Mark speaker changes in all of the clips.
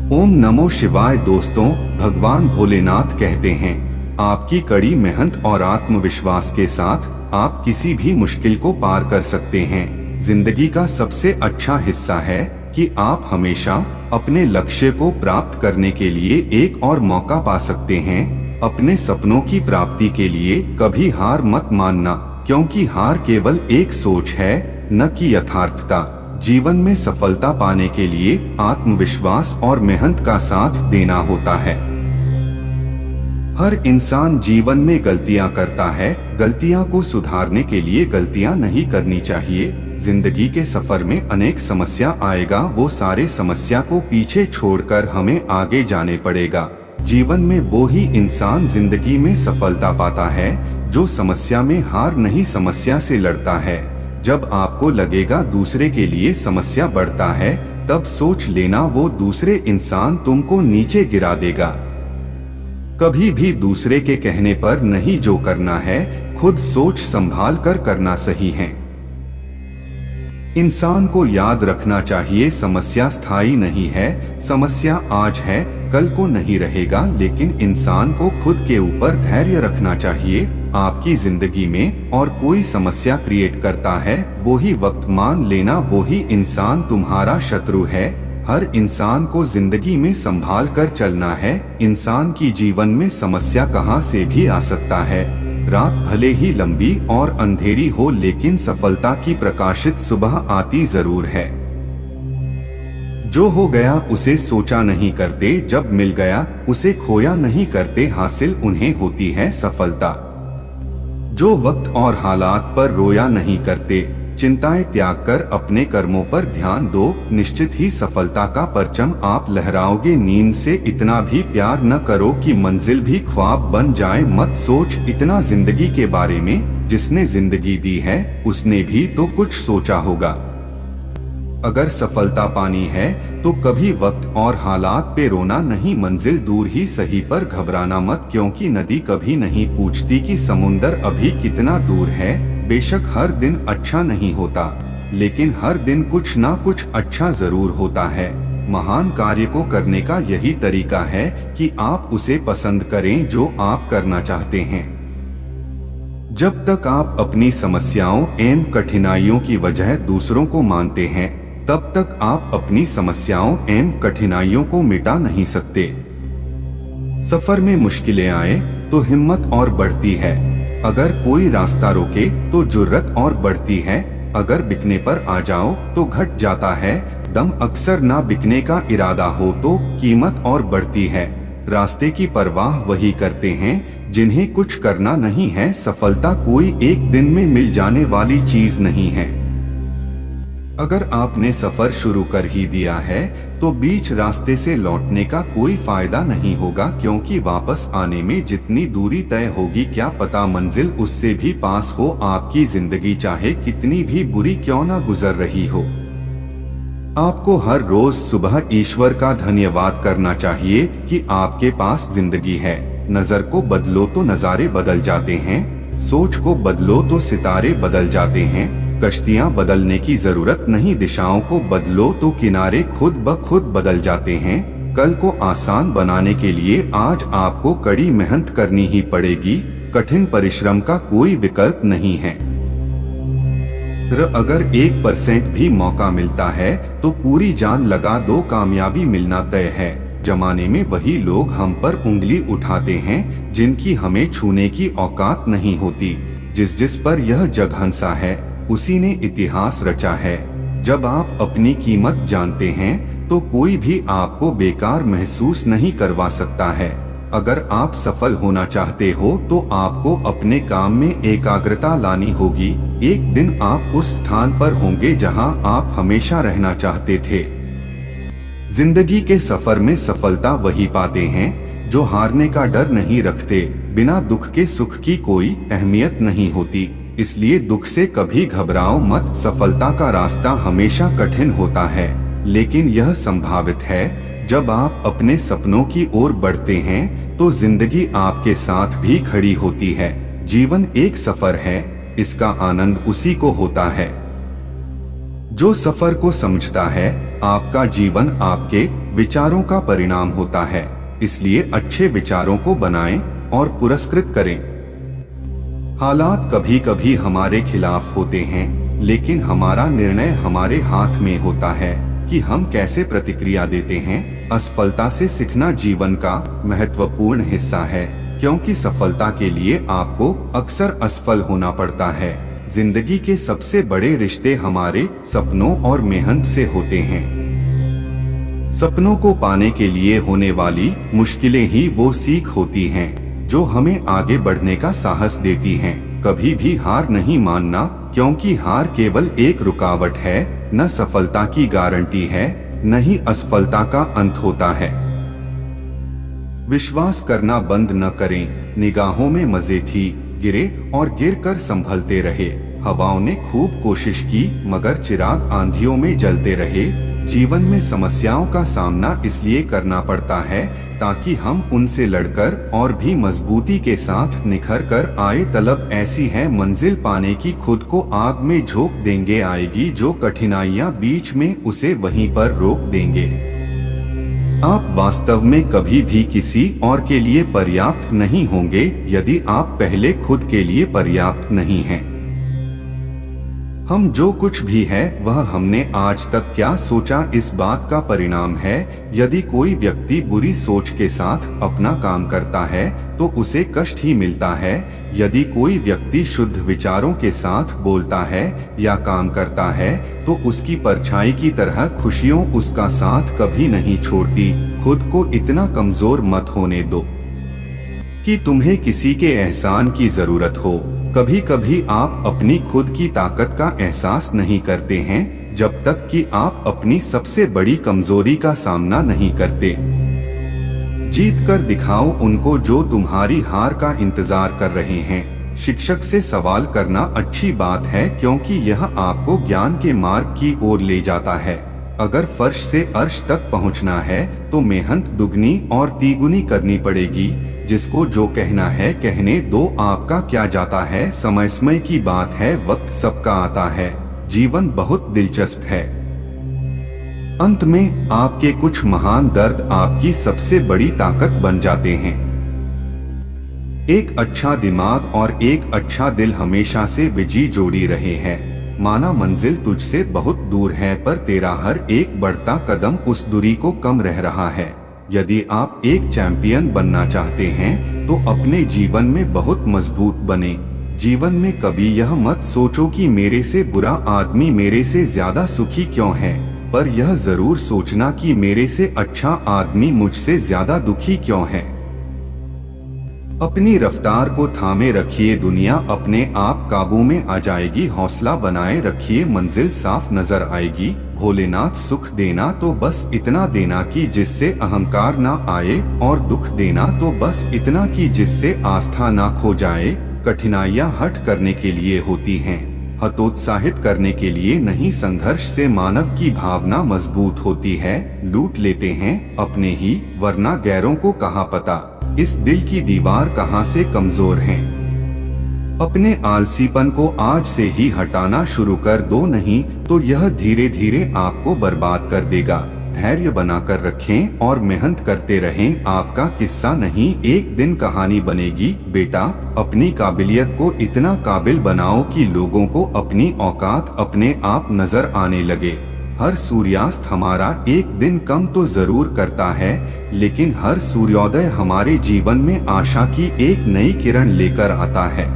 Speaker 1: ओम नमो शिवाय। दोस्तों, भगवान भोलेनाथ कहते हैं, आपकी कड़ी मेहनत और आत्मविश्वास के साथ आप किसी भी मुश्किल को पार कर सकते हैं। जिंदगी का सबसे अच्छा हिस्सा है कि आप हमेशा अपने लक्ष्य को प्राप्त करने के लिए एक और मौका पा सकते हैं। अपने सपनों की प्राप्ति के लिए कभी हार मत मानना, क्योंकि हार केवल एक सोच है, न कि यथार्थता। जीवन में सफलता पाने के लिए आत्मविश्वास और मेहनत का साथ देना होता है। हर इंसान जीवन में गलतियां करता है। गलतियां को सुधारने के लिए गलतियां नहीं करनी चाहिए। जिंदगी के सफर में अनेक समस्या आएगा, वो सारे समस्या को पीछे छोड़कर हमें आगे जाने पड़ेगा। जीवन में वो ही इंसान जिंदगी में सफलता पाता है जो समस्या में हार नहीं, समस्या से लड़ता है। जब आपको लगेगा दूसरे के लिए समस्या बढ़ता है, तब सोच लेना वो दूसरे इंसान तुमको नीचे गिरा देगा। कभी भी दूसरे के कहने पर नहीं, जो करना है खुद सोच संभाल कर करना सही है। इंसान को याद रखना चाहिए, समस्या स्थायी नहीं है। समस्या आज है, कल को नहीं रहेगा, लेकिन इंसान को खुद के ऊपर धैर्य रखना चाहिए। आपकी जिंदगी में और कोई समस्या क्रिएट करता है, वो ही वक्त मान लेना वो ही इंसान तुम्हारा शत्रु है। हर इंसान को जिंदगी में संभाल कर चलना है। इंसान की जीवन में समस्या कहां से भी आ सकता है। रात भले ही लंबी और अंधेरी हो, लेकिन सफलता की प्रकाशित सुबह आती जरूर है। जो हो गया उसे सोचा नहीं करते, जब मिल गया उसे खोया नहीं करते, हासिल उन्हें होती है सफलता। जो वक्त और हालात पर रोया नहीं करते, चिंताएं त्याग कर अपने कर्मों पर ध्यान दो, निश्चित ही सफलता का परचम आप लहराओगे। नींद से इतना भी प्यार न करो कि मंजिल भी ख्वाब बन जाए। मत सोच इतना जिंदगी के बारे में, जिसने जिंदगी दी है उसने भी तो कुछ सोचा होगा। अगर सफलता पानी है तो कभी वक्त और हालात पे रोना नहीं, मंजिल दूर ही सही पर घबराना मत, क्योंकि नदी कभी नहीं पूछती कि समुंदर अभी कितना दूर है। बेशक हर दिन अच्छा नहीं होता, लेकिन हर दिन कुछ ना कुछ अच्छा जरूर होता है। महान कार्य को करने का यही तरीका है कि आप उसे पसंद करें जो आप करना चाहते हैं। जब तक आप अपनी समस्याओं एवं कठिनाइयों की वजह दूसरों को मानते हैं, तब तक आप अपनी समस्याओं एवं कठिनाइयों को मिटा नहीं सकते। सफर में मुश्किलें आए तो हिम्मत और बढ़ती है। अगर कोई रास्ता रोके तो जुर्रत और बढ़ती है। अगर बिकने पर आ जाओ तो घट जाता है दम। अक्सर ना बिकने का इरादा हो तो कीमत और बढ़ती है। रास्ते की परवाह वही करते हैं जिन्हें कुछ करना नहीं है। सफलता कोई एक दिन में मिल जाने वाली चीज नहीं है। अगर आपने सफर शुरू कर ही दिया है तो बीच रास्ते से लौटने का कोई फायदा नहीं होगा, क्योंकि वापस आने में जितनी दूरी तय होगी, क्या पता मंजिल उससे भी पास हो। आपकी जिंदगी चाहे कितनी भी बुरी क्यों ना गुजर रही हो, आपको हर रोज सुबह ईश्वर का धन्यवाद करना चाहिए कि आपके पास जिंदगी है। नजर को बदलो तो नजारे बदल जाते हैं, सोच को बदलो तो सितारे बदल जाते हैं। कश्तियां बदलने की जरूरत नहीं, दिशाओं को बदलो तो किनारे खुद ब खुद बदल जाते हैं। कल को आसान बनाने के लिए आज आपको कड़ी मेहनत करनी ही पड़ेगी। कठिन परिश्रम का कोई विकल्प नहीं है। अगर 1% भी मौका मिलता है तो पूरी जान लगा दो, कामयाबी मिलना तय है। जमाने में वही लोग हम पर उंगली उठाते हैं जिनकी हमें छूने की औकात नहीं होती। जिस पर यह जग हंसा है उसी ने इतिहास रचा है। जब आप अपनी कीमत जानते हैं तो कोई भी आपको बेकार महसूस नहीं करवा सकता है। अगर आप सफल होना चाहते हो तो आपको अपने काम में एकाग्रता लानी होगी। एक दिन आप उस स्थान पर होंगे जहां आप हमेशा रहना चाहते थे। जिंदगी के सफर में सफलता वही पाते हैं जो हारने का डर नहीं रखते। बिना दुख के सुख की कोई अहमियत नहीं होती, इसलिए दुख से कभी घबराओ मत। सफलता का रास्ता हमेशा कठिन होता है, लेकिन यह संभावित है। जब आप अपने सपनों की ओर बढ़ते हैं तो जिंदगी आपके साथ भी खड़ी होती है। जीवन एक सफर है, इसका आनंद उसी को होता है जो सफर को समझता है। आपका जीवन आपके विचारों का परिणाम होता है, इसलिए अच्छे विचारों को बनाएं और पुरस्कृत करें। हालात कभी कभी हमारे खिलाफ होते हैं, लेकिन हमारा निर्णय हमारे हाथ में होता है कि हम कैसे प्रतिक्रिया देते हैं। असफलता से सीखना जीवन का महत्वपूर्ण हिस्सा है, क्योंकि सफलता के लिए आपको अक्सर असफल होना पड़ता है। जिंदगी के सबसे बड़े रिश्ते हमारे सपनों और मेहनत से होते हैं। सपनों को पाने के लिए होने वाली मुश्किलें ही वो सीख होती हैं जो हमें आगे बढ़ने का साहस देती हैं। कभी भी हार नहीं मानना, क्योंकि हार केवल एक रुकावट है, न सफलता की गारंटी है, न ही असफलता का अंत होता है। विश्वास करना बंद न करें। निगाहों में मजे थी, गिरे और गिरकर संभलते रहे। हवाओं ने खूब कोशिश की, मगर चिराग आंधियों में जलते रहे। जीवन में समस्याओं का सामना इसलिए करना पड़ता है ताकि हम उनसे लड़कर और भी मजबूती के साथ निखर कर आए। तलब ऐसी है मंजिल पाने की, खुद को आग में झोंक देंगे, आएगी जो कठिनाइयां बीच में उसे वहीं पर रोक देंगे। आप वास्तव में कभी भी किसी और के लिए पर्याप्त नहीं होंगे यदि आप पहले खुद के लिए पर्याप्त नहीं हैं। हम जो कुछ भी है वह हमने आज तक क्या सोचा इस बात का परिणाम है। यदि कोई व्यक्ति बुरी सोच के साथ अपना काम करता है तो उसे कष्ट ही मिलता है। यदि कोई व्यक्ति शुद्ध विचारों के साथ बोलता है या काम करता है तो उसकी परछाई की तरह खुशियों उसका साथ कभी नहीं छोड़ती। खुद को इतना कमजोर मत होने दो कि तुम्हें किसी के एहसान की जरूरत हो। कभी कभी आप अपनी खुद की ताकत का एहसास नहीं करते हैं जब तक कि आप अपनी सबसे बड़ी कमजोरी का सामना नहीं करते। जीत कर दिखाओ उनको जो तुम्हारी हार का इंतजार कर रहे हैं। शिक्षक से सवाल करना अच्छी बात है, क्योंकि यह आपको ज्ञान के मार्ग की ओर ले जाता है। अगर फर्श से अर्श तक पहुंचना है तो मेहनत दुगनी और तिगुनी करनी पड़ेगी। जिसको जो कहना है कहने दो, आपका क्या जाता है। समय समय की बात है, वक्त सबका आता है। जीवन बहुत दिलचस्प है। अंत में आपके कुछ महान दर्द आपकी सबसे बड़ी ताकत बन जाते हैं। एक अच्छा दिमाग और एक अच्छा दिल हमेशा से विजयी जोड़ी रहे हैं। माना मंजिल तुझसे बहुत दूर है, पर तेरा हर एक बढ़ता कदम उस दूरी को कम रह रहा है। यदि आप एक चैंपियन बनना चाहते हैं तो अपने जीवन में बहुत मजबूत बने। जीवन में कभी यह मत सोचो कि मेरे से बुरा आदमी मेरे से ज्यादा सुखी क्यों है, पर यह जरूर सोचना कि मेरे से अच्छा आदमी मुझसे ज्यादा दुखी क्यों है। अपनी रफ्तार को थामे रखिए, दुनिया अपने आप काबू में आ जाएगी। हौसला बनाए रखिए, मंजिल साफ नजर आएगी। भोलेनाथ सुख देना तो बस इतना देना कि जिससे अहंकार ना आए, और दुख देना तो बस इतना कि जिससे आस्था ना खो जाए। कठिनाइयां हट करने के लिए होती हैं, हतोत्साहित करने के लिए नहीं। संघर्ष से मानव की भावना मजबूत होती है। लूट लेते हैं अपने ही, वरना गैरों को कहाँ पता इस दिल की दीवार कहाँ से कमजोर है। अपने आलसीपन को आज से ही हटाना शुरू कर दो, नहीं तो यह धीरे धीरे आपको बर्बाद कर देगा। धैर्य बनाकर रखें और मेहनत करते रहें। आपका किस्सा नहीं, एक दिन कहानी बनेगी। बेटा, अपनी काबिलियत को इतना काबिल बनाओ कि लोगों को अपनी औकात अपने आप नजर आने लगे। हर सूर्यास्त हमारा एक दिन कम तो जरूर करता है, लेकिन हर सूर्योदय हमारे जीवन में आशा की एक नई किरण लेकर आता है।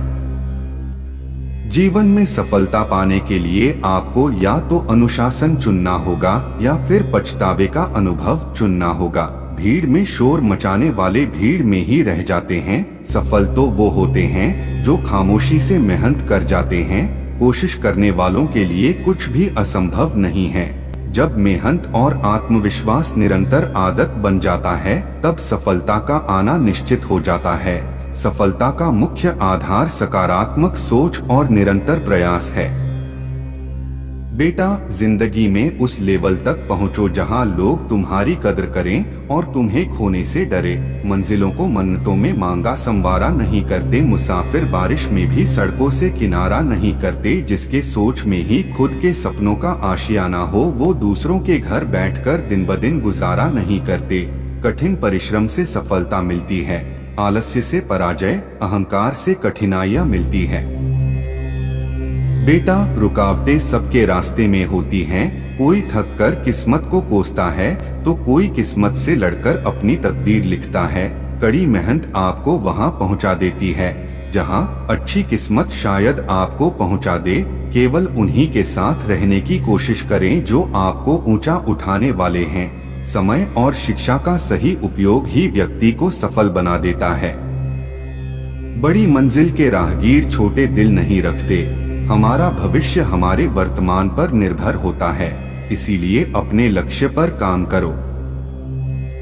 Speaker 1: जीवन में सफलता पाने के लिए आपको या तो अनुशासन चुनना होगा या फिर पछतावे का अनुभव चुनना होगा। भीड़ में शोर मचाने वाले भीड़ में ही रह जाते हैं। सफल तो वो होते हैं जो खामोशी से मेहनत कर जाते हैं। कोशिश करने वालों के लिए कुछ भी असंभव नहीं है। जब मेहनत और आत्मविश्वास निरंतर आदत बन जाता है, तब सफलता का आना निश्चित हो जाता है। सफलता का मुख्य आधार सकारात्मक सोच और निरंतर प्रयास है। बेटा, जिंदगी में उस लेवल तक पहुंचो जहां लोग तुम्हारी कदर करें और तुम्हें खोने से डरे। मंजिलों को मन्नतों में मांगा संवारा नहीं करते, मुसाफिर बारिश में भी सड़कों से किनारा नहीं करते। जिसके सोच में ही खुद के सपनों का आशियाना हो, वो दूसरों के घर बैठकर दिन ब दिन गुजारा नहीं करते। कठिन परिश्रम से सफलता मिलती है, आलस्य से पराजय, अहंकार से कठिनाइयाँ मिलती है। बेटा, रुकावटें सबके रास्ते में होती हैं। कोई थक कर किस्मत को कोसता है तो कोई किस्मत से लड़कर अपनी तकदीर लिखता है। कड़ी मेहनत आपको वहां पहुंचा देती है जहां अच्छी किस्मत शायद आपको पहुंचा दे। केवल उन्हीं के साथ रहने की कोशिश करें जो आपको ऊंचा उठाने वाले हैं। समय और शिक्षा का सही उपयोग ही व्यक्ति को सफल बना देता है। बड़ी मंजिल के राहगीर छोटे दिल नहीं रखते। हमारा भविष्य हमारे वर्तमान पर निर्भर होता है, इसीलिए अपने लक्ष्य पर काम करो।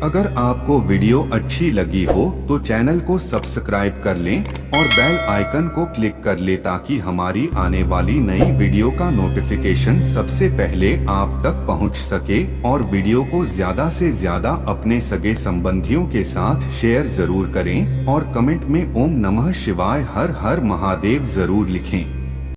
Speaker 1: अगर आपको वीडियो अच्छी लगी हो तो चैनल को सब्सक्राइब कर लें और बेल आइकन को क्लिक कर लें ताकि हमारी आने वाली नई वीडियो का नोटिफिकेशन सबसे पहले आप तक पहुंच सके। और वीडियो को ज्यादा से ज्यादा अपने सगे संबंधियों के साथ शेयर जरूर करें और कमेंट में ओम नमः शिवाय हर हर महादेव जरूर लिखें।